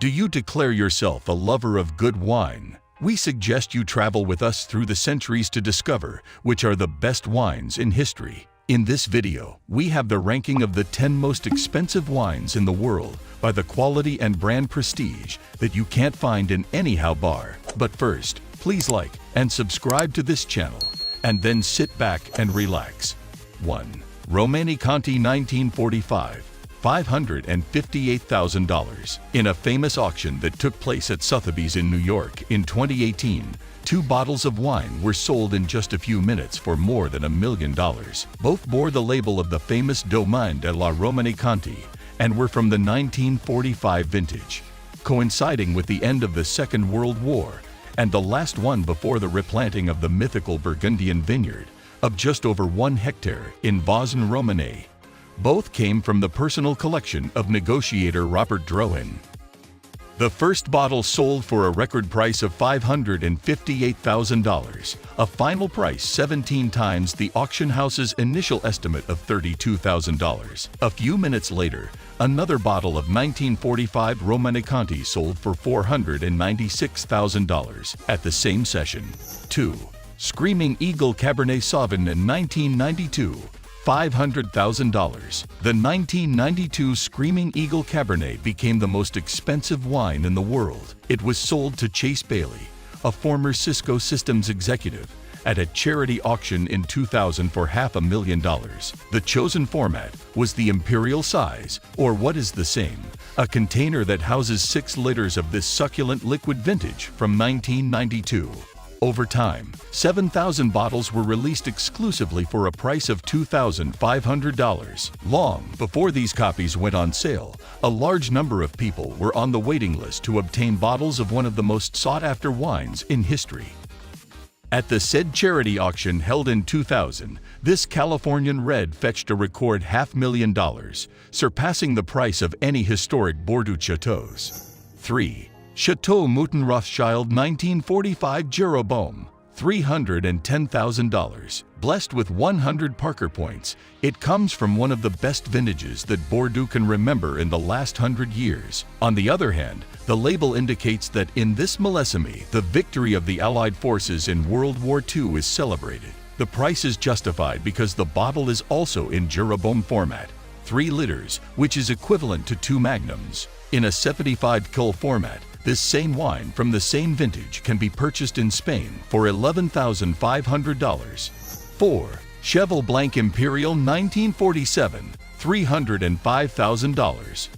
Do you declare yourself a lover of good wine? We suggest you travel with us through the centuries to discover which are the best wines in history. In this video, we have the ranking of the 10 most expensive wines in the world by the quality and brand prestige that you can't find in any how bar. But first, please like and subscribe to this channel, and then sit back and relax. 1. Romanée-Conti 1945. $558,000. In a famous auction that took place at Sotheby's in New York in 2018, 2 bottles of wine were sold in just a few minutes for more than $1 million. Both bore the label of the famous Domaine de la Romanée-Conti and were from the 1945 vintage, coinciding with the end of the Second World War and the last one before the replanting of the mythical Burgundian vineyard of just over 1 hectare in Vauzon-Romanée. Both came from the personal collection of negotiator Robert Drouhin. The first bottle sold for a record price of $558,000, a final price 17 times the auction house's initial estimate of $32,000. A few minutes later, another bottle of 1945 Romanée-Conti sold for $496,000 at the same session. 2. Screaming Eagle Cabernet Sauvignon in 1992. $500,000. The 1992 Screaming Eagle Cabernet became the most expensive wine in the world. It was sold to Chase Bailey, a former Cisco Systems executive, at a charity auction in 2000 for $500,000. The chosen format was the imperial size, or what is the same, a container that houses 6 liters of this succulent liquid vintage from 1992. Over time, 7,000 bottles were released exclusively for a price of $2,500. Long before these copies went on sale, a large number of people were on the waiting list to obtain bottles of one of the most sought-after wines in history. At the said charity auction held in 2000, this Californian red fetched a record $500,000, surpassing the price of any historic Bordeaux chateaus. 3. Chateau Mouton Rothschild 1945 Jeroboam, $310,000. Blessed with 100 Parker points, it comes from one of the best vintages that Bordeaux can remember in the last 100 years. On the other hand, the label indicates that in this millesime, the victory of the Allied forces in World War II is celebrated. The price is justified because the bottle is also in Jeroboam format, 3 liters, which is equivalent to 2 magnums. In a 75 cl format, this same wine from the same vintage can be purchased in Spain for $11,500. 4. Cheval Blanc Imperial 1947, $305,000.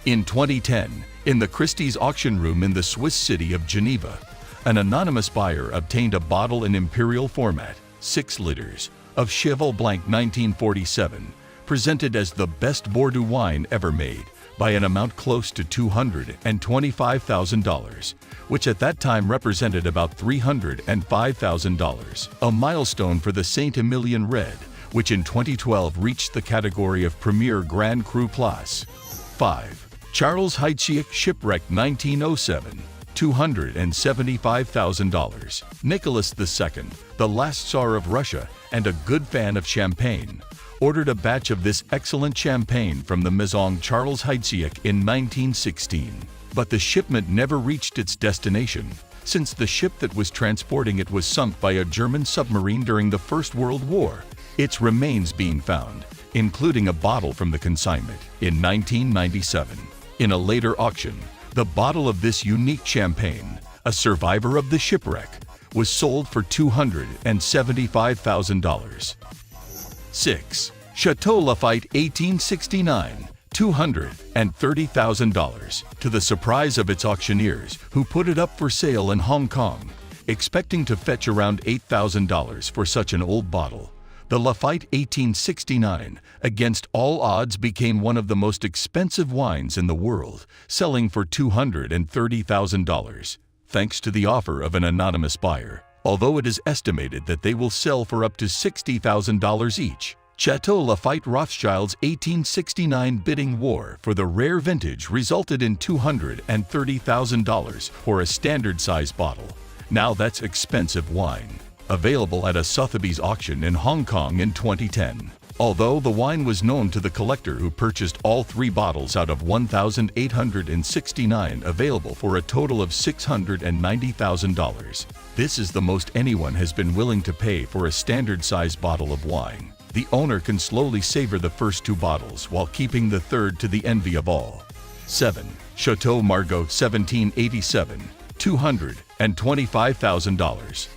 In 2010, in the Christie's auction room in the Swiss city of Geneva, an anonymous buyer obtained a bottle in imperial format, 6 liters, of Cheval Blanc 1947, presented as the best Bordeaux wine ever made, by an amount close to $225,000, which at that time represented about $305,000, a milestone for the Saint-Emilion Red, which in 2012 reached the category of Premier Grand Cru Plus. 5. Charles Heidsieck Shipwreck 1907, $275,000. Nicholas II, the last Tsar of Russia and a good fan of champagne, ordered a batch of this excellent champagne from the Maison Charles Heidsieck in 1916. But the shipment never reached its destination, since the ship that was transporting it was sunk by a German submarine during the First World War, its remains being found, including a bottle from the consignment, in 1997. In a later auction, the bottle of this unique champagne, a survivor of the shipwreck, was sold for $275,000. 6. Chateau Lafite 1869, $230,000, to the surprise of its auctioneers, who put it up for sale in Hong Kong, expecting to fetch around $8,000 for such an old bottle. The Lafite 1869, against all odds, became one of the most expensive wines in the world, selling for $230,000, thanks to the offer of an anonymous buyer. Although it is estimated that they will sell for up to $60,000 each. Chateau Lafite Rothschild's 1869 bidding war for the rare vintage resulted in $230,000 for a standard-size bottle. Now that's expensive wine. Available at a Sotheby's auction in Hong Kong in 2010. although the wine was known to the collector who purchased all 3 bottles out of 1,869 available for a total of $690,000. This is the most anyone has been willing to pay for a standard-sized bottle of wine. The owner can slowly savor the first 2 bottles while keeping the third to the envy of all. 7. Chateau Margaux 1787, $225,000.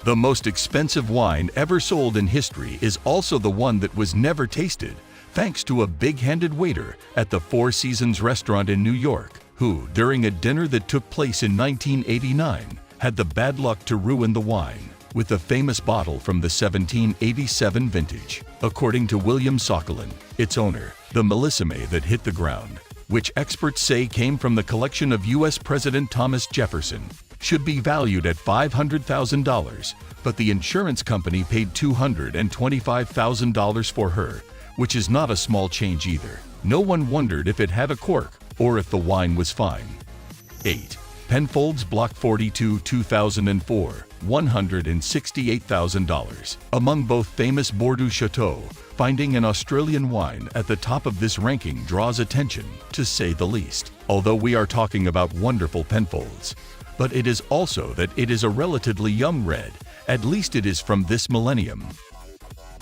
The most expensive wine ever sold in history is also the one that was never tasted, thanks to a big-handed waiter at the Four Seasons restaurant in New York, who, during a dinner that took place in 1989, had the bad luck to ruin the wine with a famous bottle from the 1787 vintage. According to William Sokolin, its owner, the millesime that hit the ground, which experts say came from the collection of U.S. President Thomas Jefferson, should be valued at $500,000, but the insurance company paid $225,000 for her, which is not a small change either. No one wondered if it had a cork or if the wine was fine. 8. Penfolds Block 42 2004, $168,000. Among both famous Bordeaux Chateaux, finding an Australian wine at the top of this ranking draws attention, to say the least. Although we are talking about wonderful Penfolds, but it is also that it is a relatively young red, at least it is from this millennium.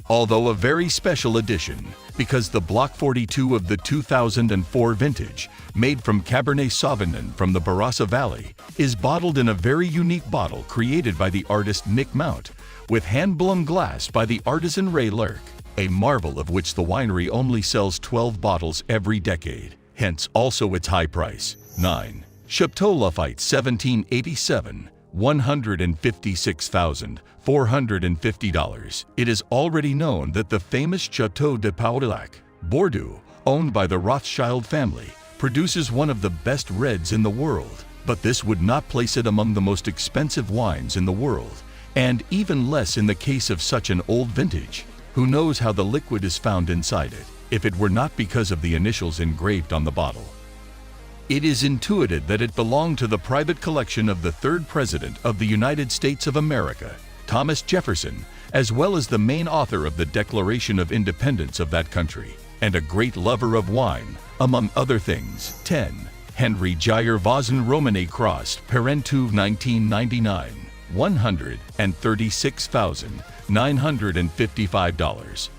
Although a very special edition, because the Block 42 of the 2004 vintage, made from Cabernet Sauvignon from the Barossa Valley, is bottled in a very unique bottle created by the artist Nick Mount, with hand-blown glass by the artisan Ray Lurk, a marvel of which the winery only sells 12 bottles every decade, hence also its high price. 9. Chateau Lafite 1787, $156,450. It is already known that the famous Chateau de Pauillac, Bordeaux, owned by the Rothschild family, produces one of the best reds in the world, but this would not place it among the most expensive wines in the world, and even less in the case of such an old vintage. Who knows how the liquid is found inside it, if it were not because of the initials engraved on the bottle. It is intuited that it belonged to the private collection of the 3rd President of the United States of America, Thomas Jefferson, as well as the main author of the Declaration of Independence of that country, and a great lover of wine, among other things. 10. Henry Gier Vauzin Romanée Cross Parentu 1999, $136,955.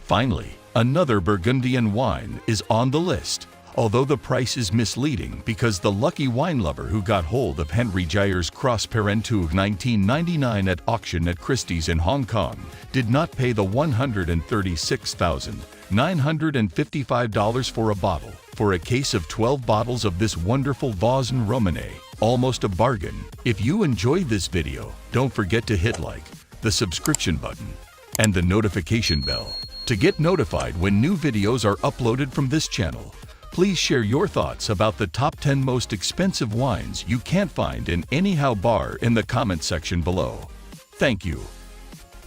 Finally, another Burgundian wine is on the list, although the price is misleading because the lucky wine lover who got hold of Henry Gier's Cross Parentu 1999 at auction at Christie's in Hong Kong did not pay the $136,955 for a bottle. For a case of 12 bottles of this wonderful Vauzin Romanée, almost a bargain. If you enjoyed this video, don't forget to hit like, the subscription button, and the notification bell to get notified when new videos are uploaded from this channel. Please share your thoughts about the top 10 most expensive wines you can't find in any bar in the comment section below. Thank you.